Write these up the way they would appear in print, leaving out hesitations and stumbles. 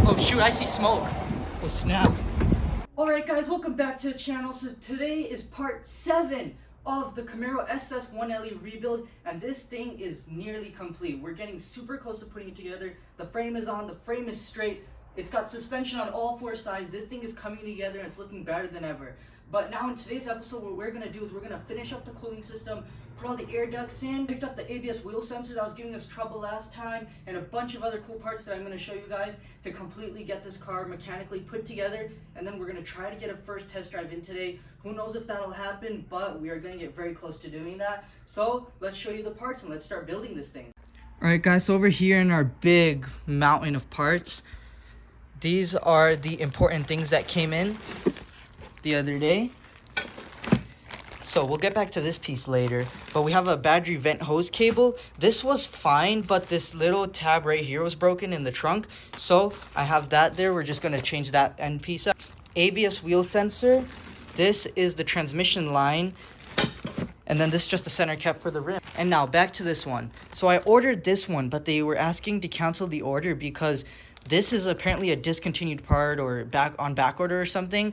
Oh shoot, I see smoke. Oh snap. Alright guys, welcome back to the channel. So today is part 7 of the Camaro SS1LE rebuild, and this thing is nearly complete. We're getting super close to putting it together. The frame is on, the frame is straight. It's got suspension on all 4 sides. This thing is coming together and it's looking better than ever. But now in today's episode, what we're going to do is we're going to finish up the cooling system, put all the air ducts in, picked up the ABS wheel sensor that was giving us trouble last time, and a bunch of other cool parts that I'm going to show you guys to completely get this car mechanically put together. And then we're going to try to get a first test drive in today. Who knows if that'll happen, but we are going to get very close to doing that. So let's show you the parts and let's start building this thing. Alright guys, so over here in our big mountain of parts, these are the important things that came in the other day. So we'll get back to this piece later, but we have a battery vent hose cable. This was fine, but this little tab right here was broken in the trunk, so I have that there. We're just going to change that end piece up. ABS wheel sensor. This is the transmission line, and then this is just the center cap for the rim. And now back to this one. So I ordered this one, but they were asking to cancel the order because this is apparently a discontinued part or back order or something,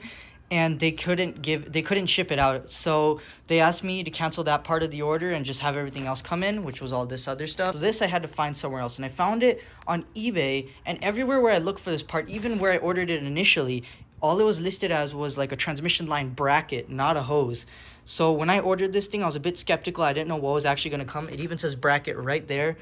and they couldn't ship it out. So they asked me to cancel that part of the order and just have everything else come in, which was all this other stuff. So this I had to find somewhere else, and I found it on eBay, and everywhere where I looked for this part, even where I ordered it initially, all it was listed as was like a transmission line bracket, not a hose. So when I ordered this thing, I was a bit skeptical. I didn't know what was actually going to come. It even says bracket right there.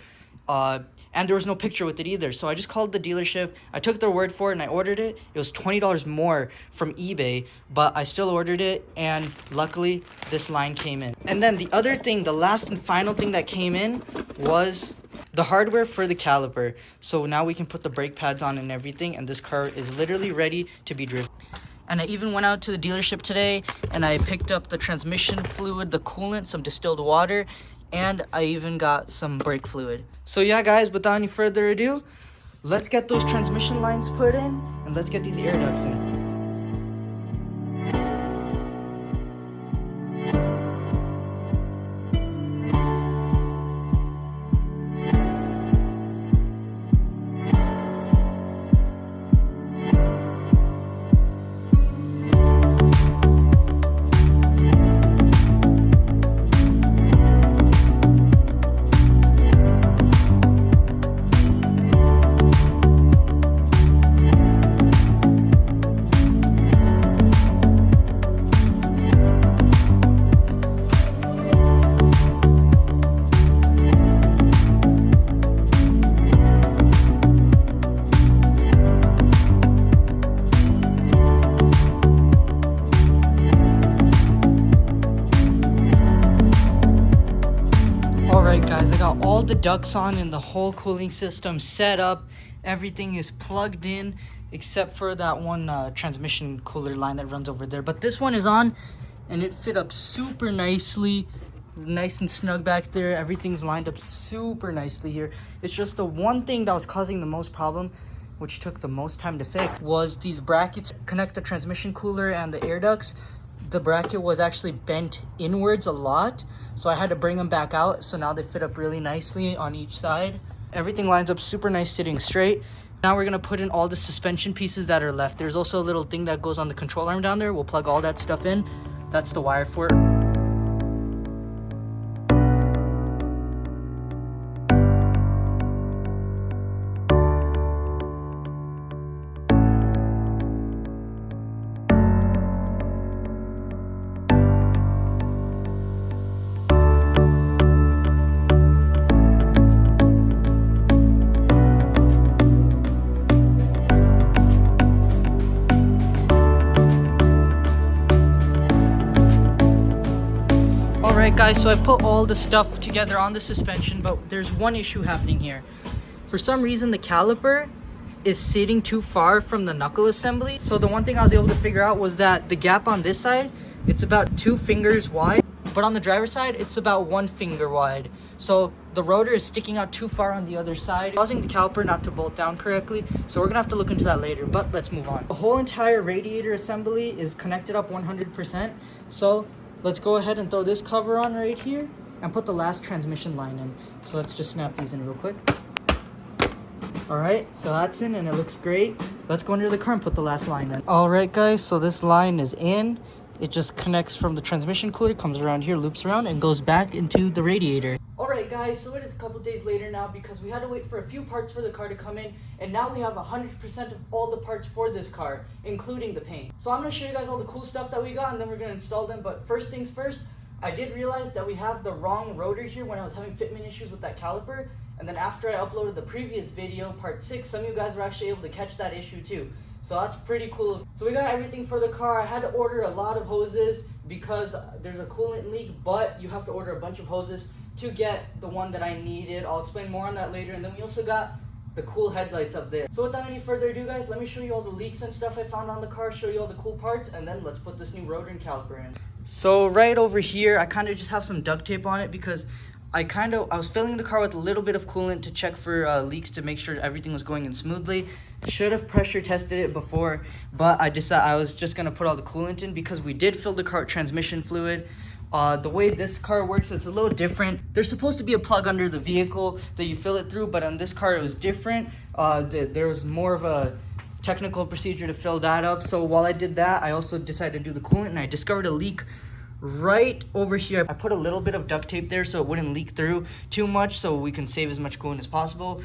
And there was no picture with it either. So I just called the dealership. I took their word for it and I ordered it. It was $20 more from eBay, but I still ordered it, and luckily this line came in. And then the other thing, the last and final thing that came in was the hardware for the caliper. So now we can put the brake pads on and everything, and this car is literally ready to be driven. And I even went out to the dealership today and I picked up the transmission fluid, the coolant, some distilled water, and I even got some brake fluid. So yeah guys, without any further ado, let's get those transmission lines put in and let's get these air ducts in. Alright guys, I got all the ducts on and the whole cooling system set up. Everything is plugged in except for that one transmission cooler line that runs over there. But this one is on and it fit up super nicely. Nice and snug back there. Everything's lined up super nicely here. It's just the one thing that was causing the most problem, which took the most time to fix, was these brackets connect the transmission cooler and the air ducts. The bracket was actually bent inwards a lot, so I had to bring them back out. So now they fit up really nicely on each side. Everything lines up super nice, sitting straight. Now we're gonna put in all the suspension pieces that are left. There's also a little thing that goes on the control arm down there. We'll plug all that stuff in. That's the wire for it. Alright guys, so I put all the stuff together on the suspension, but there's one issue happening here. For some reason, the caliper is sitting too far from the knuckle assembly. So the one thing I was able to figure out was that the gap on this side, it's about 2 fingers wide, but on the driver's side, it's about 1 finger wide. So the rotor is sticking out too far on the other side, causing the caliper not to bolt down correctly. So we're gonna have to look into that later, but let's move on. The whole entire radiator assembly is connected up 100%. So let's go ahead and throw this cover on right here and put the last transmission line in. So let's just snap these in real quick. All right, so that's in and it looks great. let's go under the car and put the last line in. All right, guys, so this line is in. It just connects from the transmission cooler, comes around here, loops around, and goes back into the radiator. Alright guys, so it is a couple days later now because we had to wait for a few parts for the car to come in, and now we have 100% of all the parts for this car, including the paint. So I'm going to show you guys all the cool stuff that we got, and then we're going to install them. But first things first, I did realize that we have the wrong rotor here when I was having fitment issues with that caliper. And then after I uploaded the previous video, part 6, some of you guys were actually able to catch that issue too. So that's pretty cool. So we got everything for the car. I had to order a lot of hoses because there's a coolant leak, but you have to order a bunch of hoses to get the one that I needed. I'll explain more on that later. And then we also got the cool headlights up there. So without any further ado, guys, let me show you all the leaks and stuff I found on the car, show you all the cool parts, and then let's put this new rotor and caliper in. So right over here, I kind of just have some duct tape on it because I was filling the car with a little bit of coolant to check for leaks to make sure everything was going in smoothly. Should have pressure tested it before, but I decided I was just going to put all the coolant in because we did fill the car with transmission fluid. The way this car works, it's a little different. There's supposed to be a plug under the vehicle that you fill it through, but on this car it was different. There was more of a technical procedure to fill that up. So while I did that, I also decided to do the coolant, and I discovered a leak right over here. I put a little bit of duct tape there so it wouldn't leak through too much, so we can save as much coolant as possible.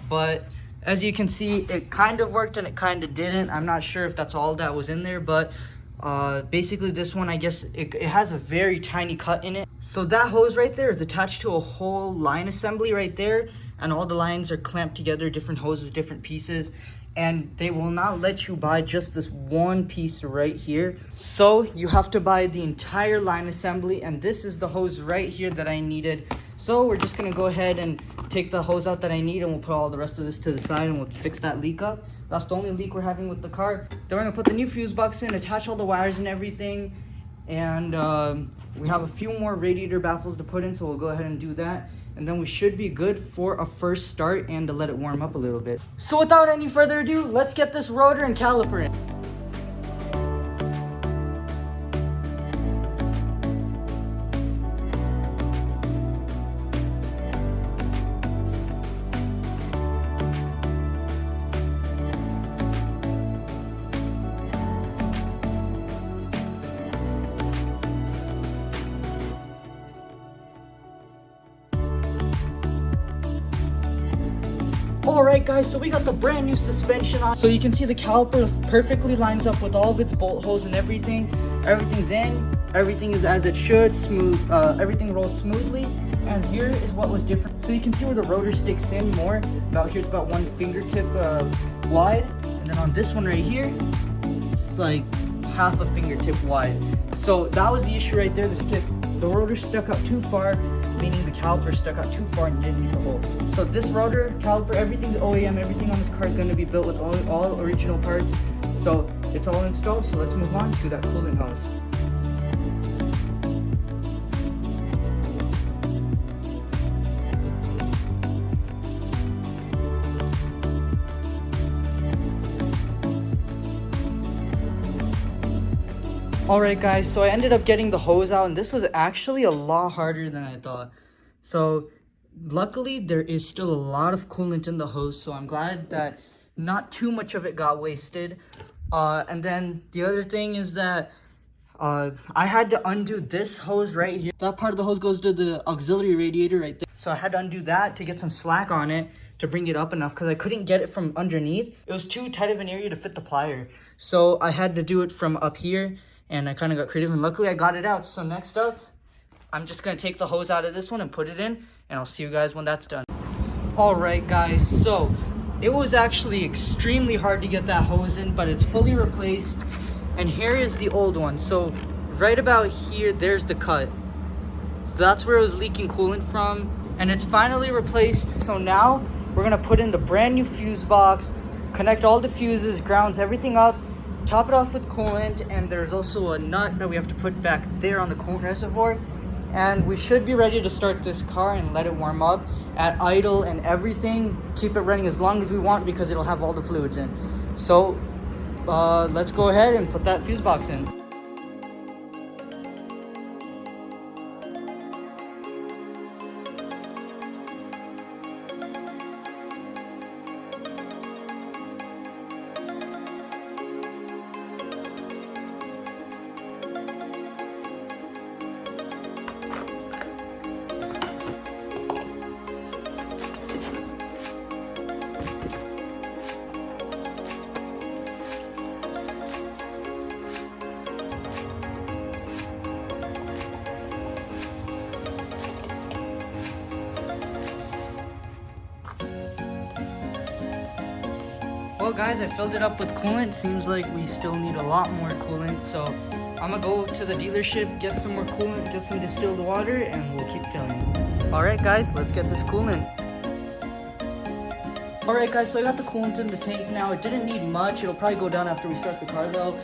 But as you can see, it kind of worked and it kind of didn't. I'm not sure if that's all that was in there, but basically this one, I guess it has a very tiny cut in it. So that hose right there is attached to a whole line assembly right there, and all the lines are clamped together, different hoses, different pieces, and they will not let you buy just this one piece right here. So you have to buy the entire line assembly, and this is the hose right here that I needed. So we're just gonna go ahead and take the hose out that I need, and we'll put all the rest of this to the side, and we'll fix that leak up. That's the only leak we're having with the car. Then we're gonna put the new fuse box in, attach all the wires and everything, and we have a few more radiator baffles to put in, so we'll go ahead and do that. And then we should be good for a first start and to let it warm up a little bit. So without any further ado, let's get this rotor and caliper in. Alright guys, so we got the brand new suspension on. So you can see the caliper perfectly lines up with all of its bolt holes and everything. Everything's in, everything is as it should, smooth, everything rolls smoothly. And here is what was different. So you can see where the rotor sticks in more. About here it's about 1 fingertip wide. And then on this one right here, it's like half a fingertip wide. So that was the issue right there. The rotor stuck out too far, meaning the caliper stuck out too far and didn't meet the hole. So this rotor, caliper, everything's OEM, everything on this car is going to be built with all original parts. So it's all installed, so let's move on to that coolant hose. Alright guys, so I ended up getting the hose out, and this was actually a lot harder than I thought. So luckily there is still a lot of coolant in the hose, so I'm glad that not too much of it got wasted. And then the other thing is that I had to undo this hose right here. That part of the hose goes to the auxiliary radiator right there. So I had to undo that to get some slack on it to bring it up enough because I couldn't get it from underneath. It was too tight of an area to fit the plier. So I had to do it from up here, and I kind of got creative, and luckily I got it out. So next up, I'm just going to take the hose out of this one and put it in, and I'll see you guys when that's done. Alright guys, so it was actually extremely hard to get that hose in, but it's fully replaced. And here is the old one. So right about here, there's the cut. So that's where it was leaking coolant from, and it's finally replaced. So now we're going to put in the brand new fuse box, connect all the fuses, grounds everything up, top it off with coolant, and there's also a nut that we have to put back there on the coolant reservoir. And we should be ready to start this car and let it warm up at idle and everything. Keep it running as long as we want because it'll have all the fluids in. So let's go ahead and put that fuse box in. Well guys, I filled it up with coolant. Seems like we still need a lot more coolant, so I'm gonna go to the dealership, get some more coolant, get some distilled water, and we'll keep filling. Alright guys, let's get this coolant. Alright guys, so I got the coolant in the tank now. It didn't need much. It'll probably go down after we start the car though.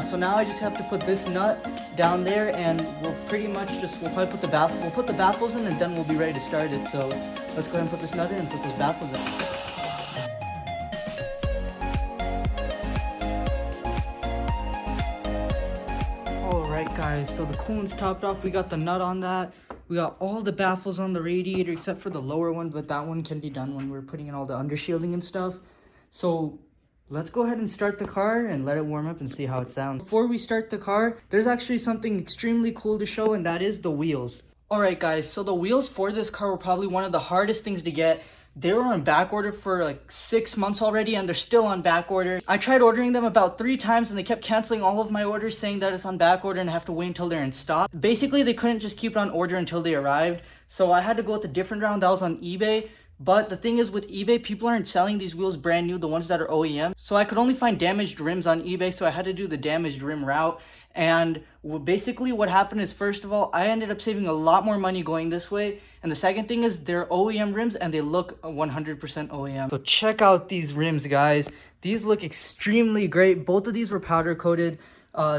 So now I just have to put this nut down there, and we'll probably put the baffles in, and then we'll be ready to start it. So let's go ahead and put this nut in and put those baffles in. Alright guys, so the coolant's topped off. We got the nut on that. We got all the baffles on the radiator except for the lower one, but that one can be done when we're putting in all the undershielding and stuff. So let's go ahead and start the car and let it warm up and see how it sounds. Before we start the car, there's actually something extremely cool to show, and that is the wheels. Alright guys, so the wheels for this car were probably one of the hardest things to get. They were on back order for like 6 months already, and they're still on back order. I tried ordering them about 3 times, and they kept canceling all of my orders, saying that it's on back order and I have to wait until they're in stock. Basically, they couldn't just keep it on order until they arrived, so I had to go with a different route that was on eBay. But the thing is, with eBay, people aren't selling these wheels brand new, the ones that are OEM. So I could only find damaged rims on eBay, so I had to do the damaged rim route. And basically what happened is, first of all, I ended up saving a lot more money going this way. And the second thing is, they're OEM rims and they look 100% OEM. So check out these rims, guys. These look extremely great. Both of these were powder coated.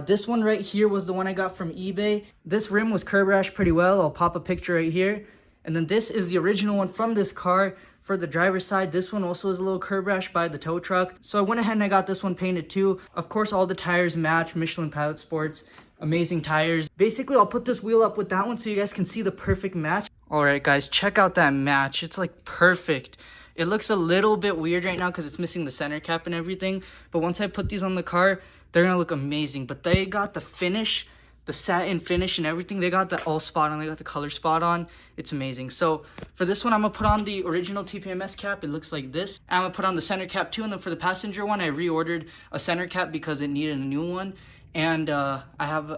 This one right here was the one I got from eBay. This rim was curb rash pretty well. I'll pop a picture right here. And then this is the original one from this car for the driver's side. This one also is a little curb rash by the tow truck. So I went ahead and I got this one painted too. Of course, all the tires match. Michelin Pilot Sports. Amazing tires. Basically, I'll put this wheel up with that one so you guys can see the perfect match. Alright guys, check out that match. It's like perfect. It looks a little bit weird right now because it's missing the center cap and everything. But once I put these on the car, they're going to look amazing. But they got the finish, the satin finish and everything. They got that all spot on. They got the color spot on. It's amazing. So for this one, I'm going to put on the original TPMS cap. It looks like this. I'm going to put on the center cap too. And then for the passenger one, I reordered a center cap because it needed a new one. And I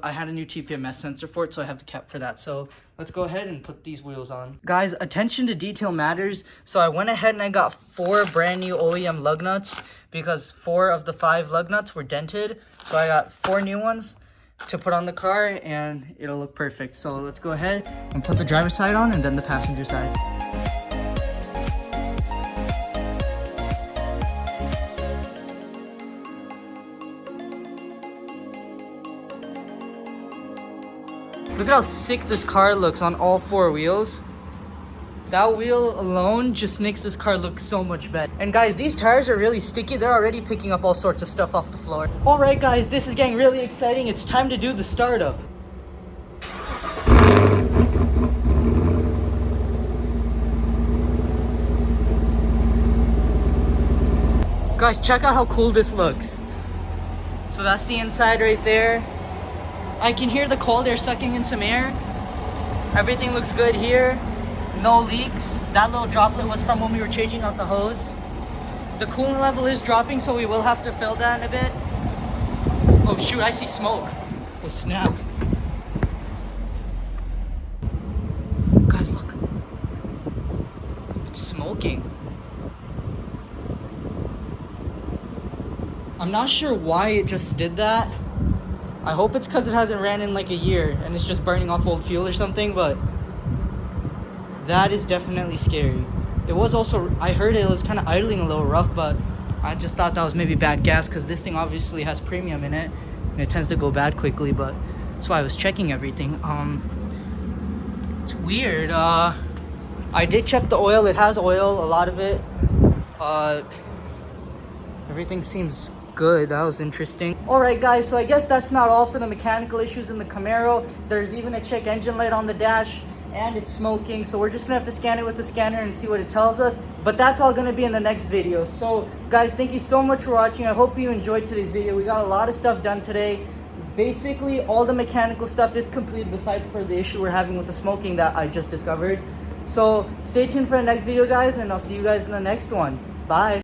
had a new TPMS sensor for it, so I have the cap for that. So let's go ahead and put these wheels on. Guys, attention to detail matters. So I went ahead and I got 4 brand new OEM lug nuts because 4 of the 5 lug nuts were dented. So I got 4 new ones to put on the car and it'll look perfect. So let's go ahead and put the driver's side on and then the passenger side. Look at how sick this car looks on all 4 wheels. That wheel alone just makes this car look so much better. And guys, these tires are really sticky. They're already picking up all sorts of stuff off the floor. Alright guys, this is getting really exciting. It's time to do the startup. Guys, check out how cool this looks. So that's the inside right there. I can hear the cold air sucking in some air. Everything looks good here. No leaks. That little droplet was from when we were changing out the hose. The coolant level is dropping, so we will have to fill that in a bit. Oh shoot, I see smoke. Oh snap. Guys, look. It's smoking. I'm not sure why it just did that. I hope it's because it hasn't ran in like a year and it's just burning off old fuel or something, but that is definitely scary. It was also, I heard it was kind of idling a little rough, but I just thought that was maybe bad gas because this thing obviously has premium in it and it tends to go bad quickly, but that's why I was checking everything. It's weird. I did check the oil. It has oil, a lot of it. Everything seems good. That was interesting. Alright guys, so I guess that's not all for the mechanical issues in the Camaro. There's even a check engine light on the dash and it's smoking, so we're just gonna have to scan it with the scanner and see what it tells us. But that's all gonna be in the next video. So guys, thank you so much for watching. I hope you enjoyed today's video. We got a lot of stuff done today. Basically all the mechanical stuff is complete besides for the issue we're having with the smoking that I just discovered. So stay tuned for the next video guys, and I'll see you guys in the next one. Bye.